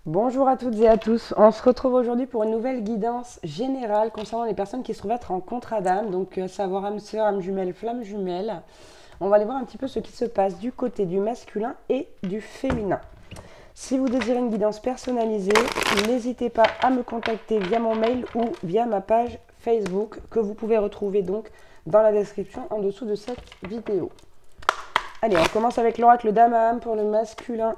Bonjour à toutes et à tous. On se retrouve aujourd'hui pour une nouvelle guidance générale concernant les personnes qui se trouvent être en contrat d'âme, donc savoir âme sœur, âme jumelle, flamme jumelle. On va aller voir un petit peu ce qui se passe du côté du masculin et du féminin. Si vous désirez une guidance personnalisée, n'hésitez pas à me contacter via mon mail ou via ma page Facebook que vous pouvez retrouver donc dans la description en dessous de cette vidéo. Allez, on commence avec l'oracle d'âme à âme pour le masculin.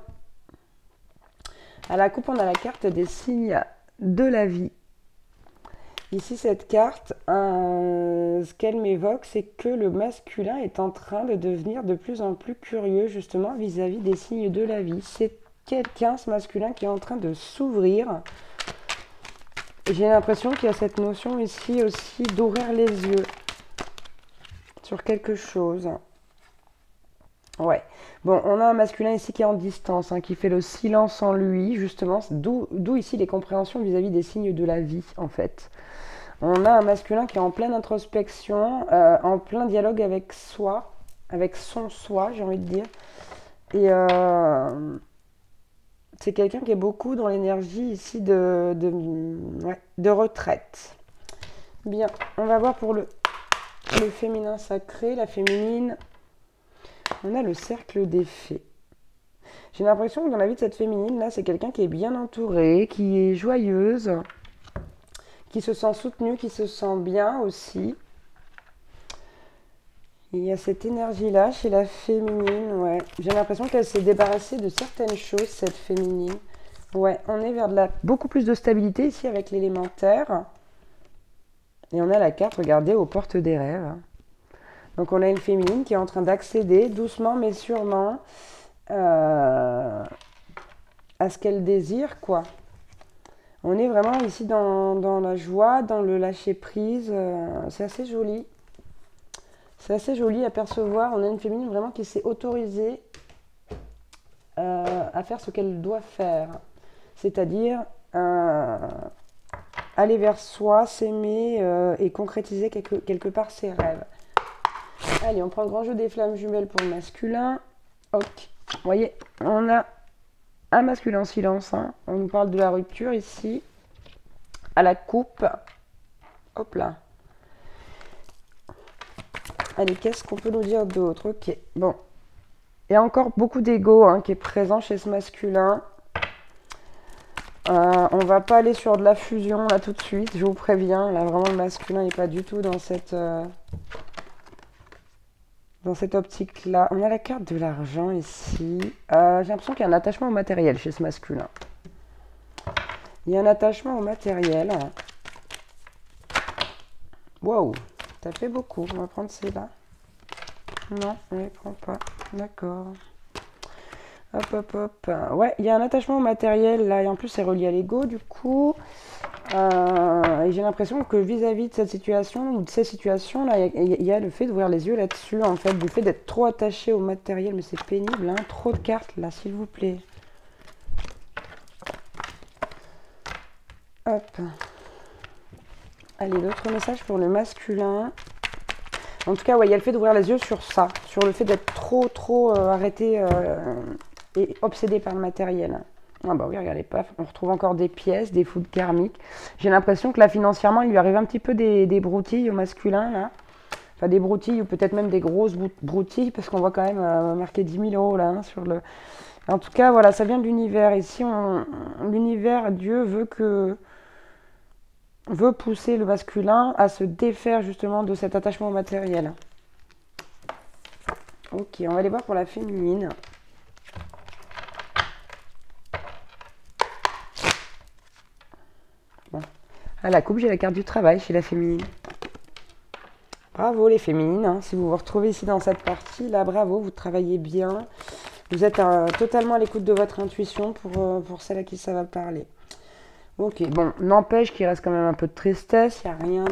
À la coupe, on a la carte des signes de la vie. Ici, cette carte, ce qu'elle m'évoque, c'est que le masculin est en train de devenir de plus en plus curieux, justement, vis-à-vis des signes de la vie. C'est quelqu'un, ce masculin, qui est en train de s'ouvrir. J'ai l'impression qu'il y a cette notion ici aussi d'ouvrir les yeux sur quelque chose. Ouais. Bon, on a un masculin ici qui est en distance, qui fait le silence en lui, justement, d'où ici les compréhensions vis-à-vis des signes de la vie, en fait. On a un masculin qui est en pleine introspection, en plein dialogue avec soi, avec son soi, j'ai envie de dire. Et c'est quelqu'un qui est beaucoup dans l'énergie ici de retraite. Bien, on va voir pour le féminin sacré, la féminine. On a le cercle des fées. J'ai l'impression que dans la vie de cette féminine, là, c'est quelqu'un qui est bien entouré, qui est joyeuse, qui se sent soutenue, qui se sent bien aussi. Il y a cette énergie-là chez la féminine, ouais. J'ai l'impression qu'elle s'est débarrassée de certaines choses, cette féminine. Ouais, on est vers beaucoup plus de stabilité ici avec l'élémentaire. Et on a la carte, regardez, aux portes des rêves. Donc on a une féminine qui est en train d'accéder doucement mais sûrement à ce qu'elle désire, quoi. On est vraiment ici dans la joie, dans le lâcher prise. C'est assez joli. C'est assez joli à percevoir. On a une féminine vraiment qui s'est autorisée à faire ce qu'elle doit faire. C'est-à-dire aller vers soi, s'aimer et concrétiser quelque part ses rêves. Allez, on prend le grand jeu des flammes jumelles pour le masculin. Ok. Vous voyez, on a un masculin en silence. On nous parle de la rupture ici. À la coupe. Hop là. Allez, qu'est-ce qu'on peut nous dire d'autre? Ok, bon. Il y a encore beaucoup d'ego qui est présent chez ce masculin. On va pas aller sur de la fusion là tout de suite, je vous préviens. Là, vraiment, le masculin n'est pas du tout dans cette optique-là. On a la carte de l'argent ici. J'ai l'impression qu'il y a un attachement au matériel chez ce masculin. Il y a un attachement au matériel. Wow, ça fait beaucoup. On va prendre celle-là. Non, on ne les prend pas. D'accord. Hop, hop, hop. Ouais, il y a un attachement au matériel là. Et en plus, c'est relié à l'ego du coup. Et j'ai l'impression que vis-à-vis de cette situation ou de ces situations là, il y a le fait d'ouvrir les yeux là-dessus, en fait, du fait d'être trop attaché au matériel, mais c'est pénible, trop de cartes là, s'il vous plaît. Hop. Allez, d'autres messages pour le masculin. En tout cas, ouais, il y a le fait d'ouvrir les yeux sur ça, sur le fait d'être trop arrêté et obsédé par le matériel. Ah bah oui, regardez, paf, on retrouve encore des pièces, des foudres karmiques. J'ai l'impression que là, financièrement, il lui arrive un petit peu des broutilles au masculin, là. Enfin, des broutilles ou peut-être même des grosses broutilles, parce qu'on voit quand même marquer 10 000 euros, là, sur le... En tout cas, voilà, ça vient de l'univers. Ici, l'univers, Dieu veut pousser le masculin à se défaire, justement, de cet attachement au matériel. Ok, on va aller voir pour la féminine. Bon. À la coupe, j'ai la carte du travail chez la féminine. Bravo les féminines, si vous vous retrouvez ici dans cette partie, là, bravo, vous travaillez bien. Vous êtes totalement à l'écoute de votre intuition pour celle à qui ça va parler. Ok, bon, n'empêche qu'il reste quand même un peu de tristesse, il n'y a rien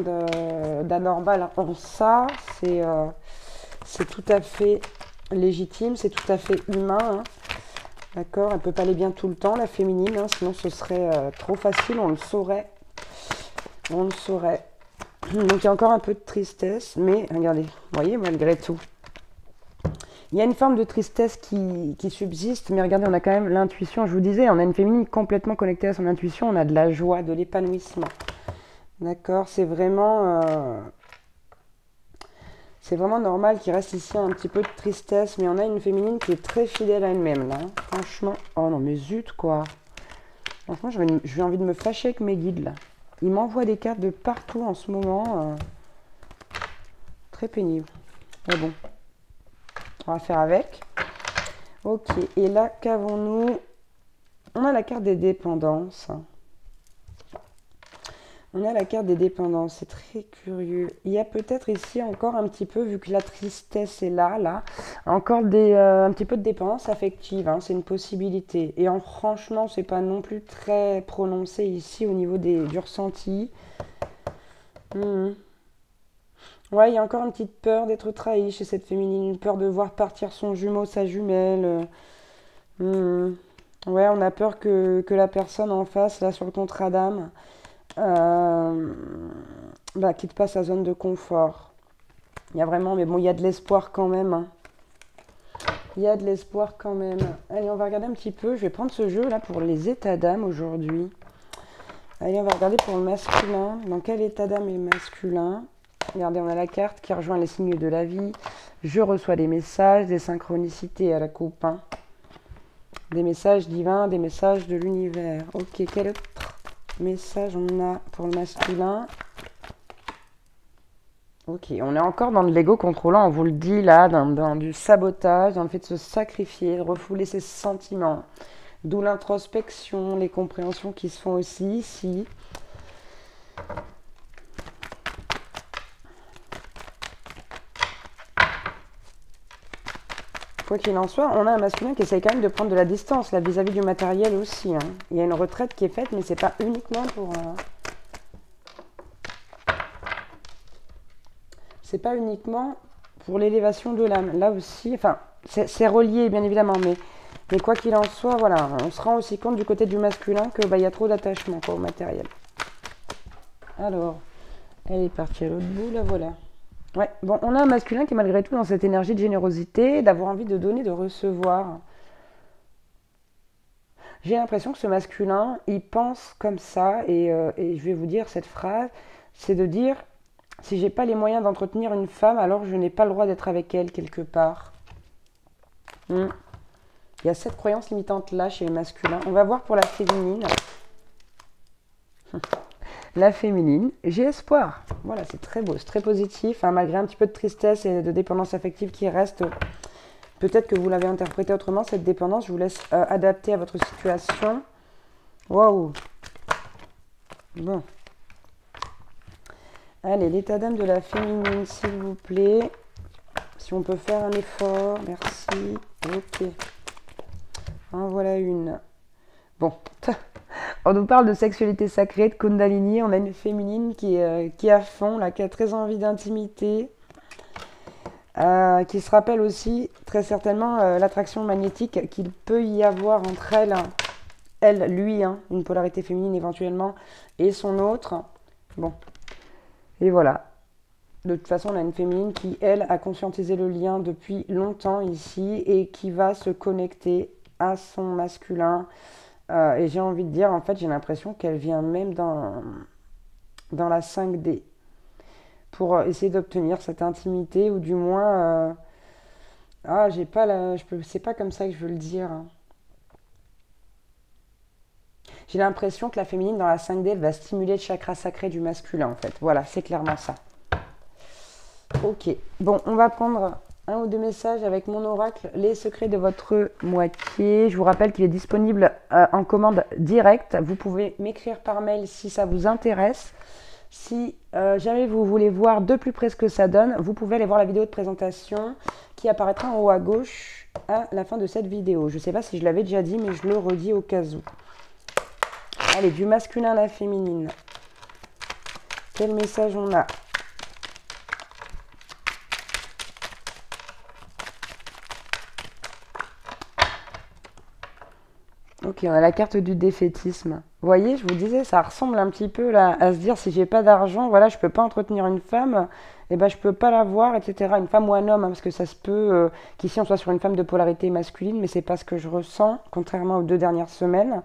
d'anormal en ça, c'est tout à fait légitime, c'est tout à fait humain. D'accord, elle ne peut pas aller bien tout le temps, la féminine, sinon ce serait trop facile, on le saurait. On le saurait. Donc il y a encore un peu de tristesse, mais regardez, vous voyez, malgré tout, Il y a une forme de tristesse qui subsiste, mais regardez, on a quand même l'intuition, je vous disais, on a une féminine complètement connectée à son intuition, on a de la joie, de l'épanouissement. D'accord, c'est vraiment normal qu'il reste ici un petit peu de tristesse, mais on a une féminine qui est très fidèle à elle-même, là. Franchement, oh non, mais zut, quoi. Franchement, j'ai envie de me fâcher avec mes guides, là. Ils m'envoient des cartes de partout en ce moment. Très pénible. Mais bon, on va faire avec. Ok, et là, qu'avons-nous? On a la carte des dépendances. On a la carte des dépendances, c'est très curieux. Il y a peut-être ici encore un petit peu, vu que la tristesse est là, encore un petit peu de dépendance affective, hein, c'est une possibilité. Et franchement, c'est pas non plus très prononcé ici au niveau du ressenti. Ouais, il y a encore une petite peur d'être trahi chez cette féminine, une peur de voir partir son jumeau, sa jumelle. Ouais, on a peur que la personne en face, là, sur le contrat d'âme, quitte pas sa zone de confort. Il y a vraiment, mais bon, il y a de l'espoir quand même, hein. Il y a de l'espoir quand même. Allez, on va regarder un petit peu. Je vais prendre ce jeu là pour les états d'âme aujourd'hui. Allez, on va regarder pour le masculin. Dans quel état d'âme est masculin? Regardez, on a la carte qui rejoint les signes de la vie. Je reçois des messages, des synchronicités à la coupe, hein. Des messages divins, des messages de l'univers. Ok, quel autre message on a pour le masculin? Ok, on est encore dans de l'ego contrôlant, on vous le dit là, dans du sabotage, dans le fait de se sacrifier, de refouler ses sentiments. D'où l'introspection, les compréhensions qui se font aussi ici. Quoi qu'il en soit, on a un masculin qui essaye quand même de prendre de la distance là vis-à-vis du matériel aussi, hein. Il y a une retraite qui est faite, mais c'est pas uniquement pour... c'est pas uniquement pour l'élévation de l'âme. Là aussi, enfin, c'est relié bien évidemment, mais quoi qu'il en soit, voilà, on se rend aussi compte du côté du masculin que y a trop d'attachement au matériel. Alors, elle est partie à l'autre bout, là voilà. Ouais, bon, on a un masculin qui est malgré tout dans cette énergie de générosité, d'avoir envie de donner, de recevoir. J'ai l'impression que ce masculin, il pense comme ça, et je vais vous dire cette phrase, c'est de dire, si j'ai pas les moyens d'entretenir une femme, alors je n'ai pas le droit d'être avec elle quelque part. Il y a cette croyance limitante là chez les masculins. On va voir pour la féminine. La féminine, j'ai espoir. Voilà, c'est très beau, c'est très positif, hein, malgré un petit peu de tristesse et de dépendance affective qui reste. Peut-être que vous l'avez interprété autrement, cette dépendance. Je vous laisse adapter à votre situation. Waouh. Bon. Allez, l'état d'âme de la féminine, s'il vous plaît. Si on peut faire un effort, merci. Ok. En voilà une. Bon. On nous parle de sexualité sacrée, de Kundalini. On a une féminine qui est à fond, là, qui a très envie d'intimité. Qui se rappelle aussi très certainement l'attraction magnétique qu'il peut y avoir entre elle, lui, hein, une polarité féminine éventuellement, et son autre. Bon. Et voilà. De toute façon, on a une féminine qui, elle, a conscientisé le lien depuis longtemps ici et qui va se connecter à son masculin. Et j'ai envie de dire, en fait, j'ai l'impression qu'elle vient même dans la 5D pour essayer d'obtenir cette intimité ou du moins... j'ai pas c'est pas comme ça que je veux le dire, hein. J'ai l'impression que la féminine dans la 5D, elle va stimuler le chakra sacré du masculin, en fait. Voilà, c'est clairement ça. Ok, bon, on va prendre un ou deux messages avec mon oracle, les secrets de votre moitié. Je vous rappelle qu'il est disponible en commande directe. Vous pouvez m'écrire par mail si ça vous intéresse. Si jamais vous voulez voir de plus près ce que ça donne, vous pouvez aller voir la vidéo de présentation qui apparaîtra en haut à gauche à la fin de cette vidéo. Je ne sais pas si je l'avais déjà dit, mais je le redis au cas où. Allez, du masculin à la féminine. Quel message on a ? Ok. Ok, on a la carte du défaitisme. Vous voyez, je vous disais, ça ressemble un petit peu là, à se dire, si j'ai pas d'argent, voilà, je peux pas entretenir une femme, et ben je peux pas l'avoir, etc. Une femme ou un homme, hein, parce que ça se peut qu'ici on soit sur une femme de polarité masculine, mais c'est pas ce que je ressens, contrairement aux 2 dernières semaines.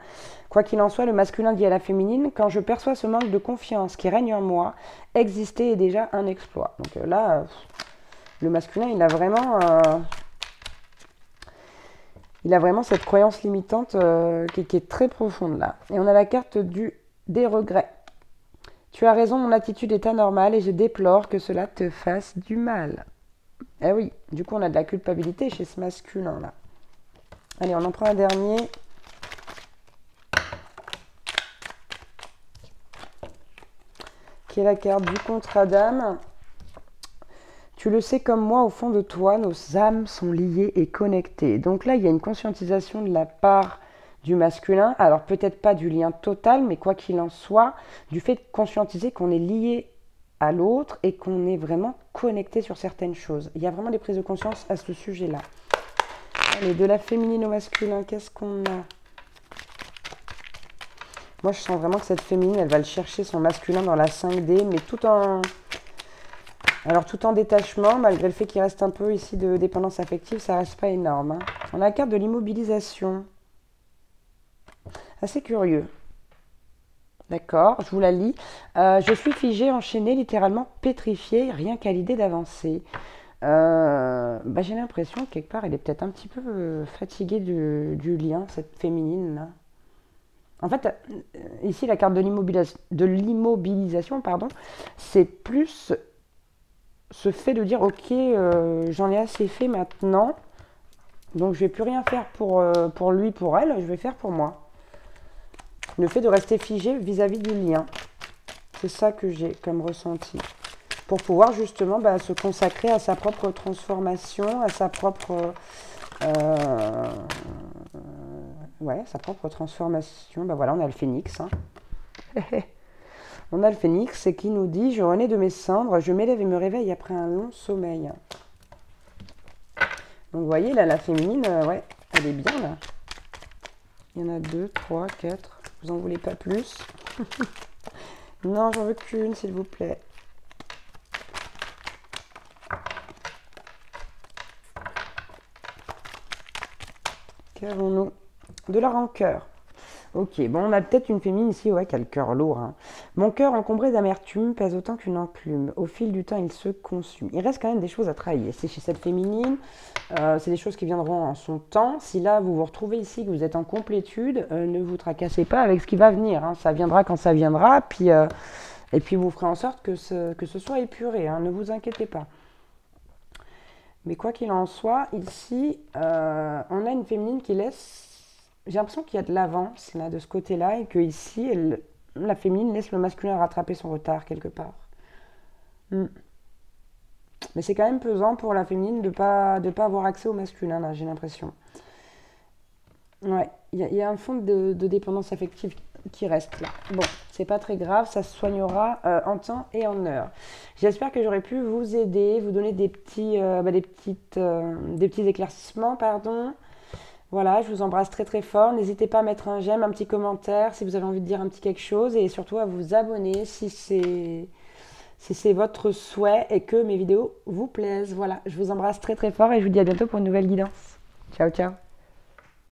Quoi qu'il en soit, le masculin dit à la féminine, quand je perçois ce manque de confiance qui règne en moi, exister est déjà un exploit. Donc là, le masculin, il a vraiment cette croyance limitante qui est très profonde là. Et on a la carte des regrets. Tu as raison, mon attitude est anormale et je déplore que cela te fasse du mal. Eh oui, du coup on a de la culpabilité chez ce masculin là. Allez, on en prend un dernier. Qui est la carte du contrat d'âme. Tu le sais comme moi, au fond de toi, nos âmes sont liées et connectées. Donc là, il y a une conscientisation de la part du masculin. Alors peut-être pas du lien total, mais quoi qu'il en soit, du fait de conscientiser qu'on est lié à l'autre et qu'on est vraiment connecté sur certaines choses. Il y a vraiment des prises de conscience à ce sujet-là. Allez, de la féminine au masculin, qu'est-ce qu'on a? Moi, je sens vraiment que cette féminine, elle va le chercher, son masculin, dans la 5D, mais tout en détachement, malgré le fait qu'il reste un peu ici de dépendance affective, ça reste pas énorme. Hein. On a la carte de l'immobilisation. Assez curieux. D'accord, je vous la lis. Je suis figée, enchaînée, littéralement pétrifiée, rien qu'à l'idée d'avancer. J'ai l'impression que quelque part, elle est peut-être un petit peu fatiguée du lien, cette féminine-là. En fait, ici, la carte de l'immobilisation, pardon, c'est plus ce fait de dire, ok, j'en ai assez fait maintenant, donc je vais plus rien faire pour lui, pour elle, je vais faire pour moi. Le fait de rester figé vis-à-vis du lien, c'est ça que j'ai comme ressenti. Pour pouvoir justement se consacrer à sa propre transformation, à sa propre... sa propre transformation. Voilà, on a le phénix. Hein. On a le phénix qui nous dit « Je renais de mes cendres, je m'élève et me réveille après un long sommeil. » Donc vous voyez, là, la féminine, elle est bien, là. Il y en a 2, 3, 4. Vous en voulez pas plus? Non, j'en veux qu'une, s'il vous plaît. Qu'avons-nous? De la rancœur. Ok, bon, on a peut-être une féminine ici, qui a le cœur lourd. Hein. Mon cœur encombré d'amertume pèse autant qu'une enclume. Au fil du temps, il se consume. Il reste quand même des choses à travailler. C'est chez cette féminine, c'est des choses qui viendront en son temps. Si là, vous vous retrouvez ici, que vous êtes en complétude, ne vous tracassez pas avec ce qui va venir. Hein. Ça viendra quand ça viendra, et puis vous ferez en sorte que ce soit épuré. Hein. Ne vous inquiétez pas. Mais quoi qu'il en soit, ici, on a une féminine qui laisse... J'ai l'impression qu'il y a de l'avance là, de ce côté-là, et que ici, la féminine laisse le masculin rattraper son retard quelque part. Mais c'est quand même pesant pour la féminine de pas avoir accès au masculin, là, j'ai l'impression. Ouais, il y a un fond de dépendance affective qui reste là. Bon, c'est pas très grave, ça se soignera en temps et en heure. J'espère que j'aurai pu vous aider, vous donner des petits éclaircissements, pardon. Voilà, je vous embrasse très très fort. N'hésitez pas à mettre un j'aime, un petit commentaire si vous avez envie de dire un petit quelque chose, et surtout à vous abonner si c'est votre souhait et que mes vidéos vous plaisent. Voilà, je vous embrasse très très fort et je vous dis à bientôt pour une nouvelle guidance. Ciao, ciao.